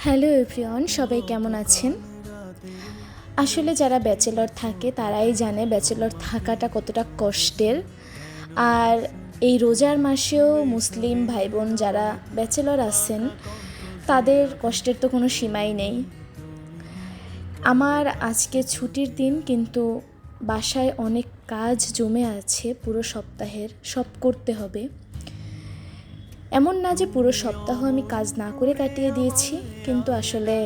Hello everyone, সবাই কেমন আছেন? আসলে যারা ব্যাচেলর থাকে তারাই জানে ব্যাচেলর থাকাটা কতটা কষ্টের। আর এই রোজার মাসেও মুসলিম ভাই বোন যারা ব্যাচেলর আছেন তাদের কষ্টের তো কোনো সীমাই নেই। আমার আজকে ছুটির দিন, কিন্তু বাসায় অনেক কাজ জমে আছে পুরো সপ্তাহের, সব করতে হবে। এমন না যে পুরো সপ্তাহ আমি কাজ না করে কাটিয়ে দিয়েছি, কিন্তু আসলে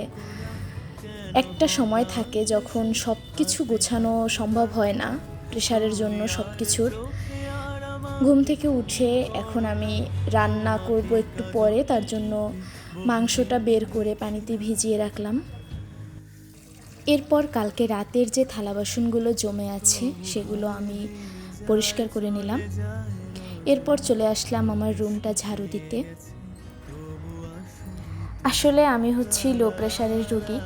একটা সময় থাকে যখন সব কিছু গোছানো সম্ভব হয় না প্রেশারের জন্য। সব কিছুর ঘুম থেকে উঠে এখন আমি রান্না করব একটু পরে, তার জন্য মাংসটা বের করে পানিতে ভিজিয়ে রাখলাম। এরপর কালকে রাতের যে থালা বাসনগুলো জমে আছে সেগুলো আমি পরিষ্কার করে নিলাম। এরপর চলে আসলাম আমার রুমটা ঝাড়ু দিতে। আসলে আমি হচ্ছি লো প্রেশারের রোগী,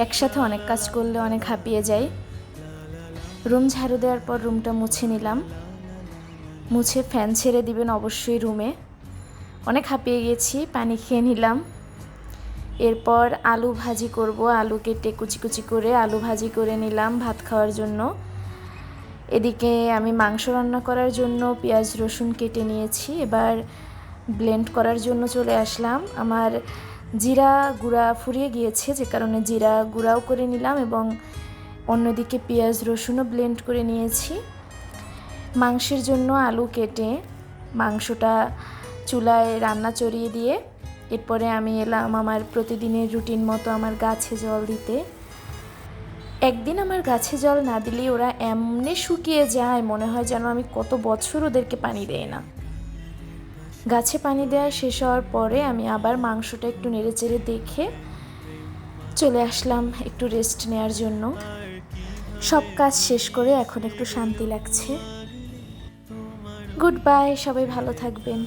একসাথে অনেক কাজ করলে অনেক হাঁপিয়ে যাই। রুম ঝাড়ু দেওয়ার পর রুমটা মুছে নিলাম। মুছে ফ্যান ছেড়ে দিবেন অবশ্যই রুমে। অনেক হাঁপিয়ে গেছি, পানি খেয়ে নিলাম। এরপর আলু ভাজি করব। আলু কেটে কুচি কুচি করে আলু ভাজি করে নিলাম ভাত খাওয়ার জন্য। এদিকে আমি মাংস রান্না করার জন্য পেঁয়াজ রসুন কেটে নিয়েছি। এবার ব্লেন্ড করার জন্য চলে আসলাম। আমার জিরা গুঁড়া ফুরিয়ে গিয়েছে, যে কারণে জিরা গুঁড়াও করে নিলাম এবং অন্যদিকে পেঁয়াজ রসুনও ব্লেন্ড করে নিয়েছি। মাংসের জন্য আলু কেটে মাংসটা চুলায় রান্না চড়িয়ে দিয়ে এরপরে আমি এলাম আমার প্রতিদিনের রুটিন মতো আমার গাছে জল দিতে। একদিন আমার গাছে জল না দিলে ওরা এমনি শুকিয়ে যায়, মনে হয় যেন আমি কত বছর ওদেরকে পানি দেই না। গাছে পানি দেওয়া শেষ হওয়ার পরে আমি আবার মাংসটা একটু নেড়েচেড়ে দেখে চলে আসলাম একটু রেস্ট নেওয়ার জন্য। সব কাজ শেষ করে এখন একটু শান্তি লাগছে। গুড বাই, সবাই ভালো থাকবেন।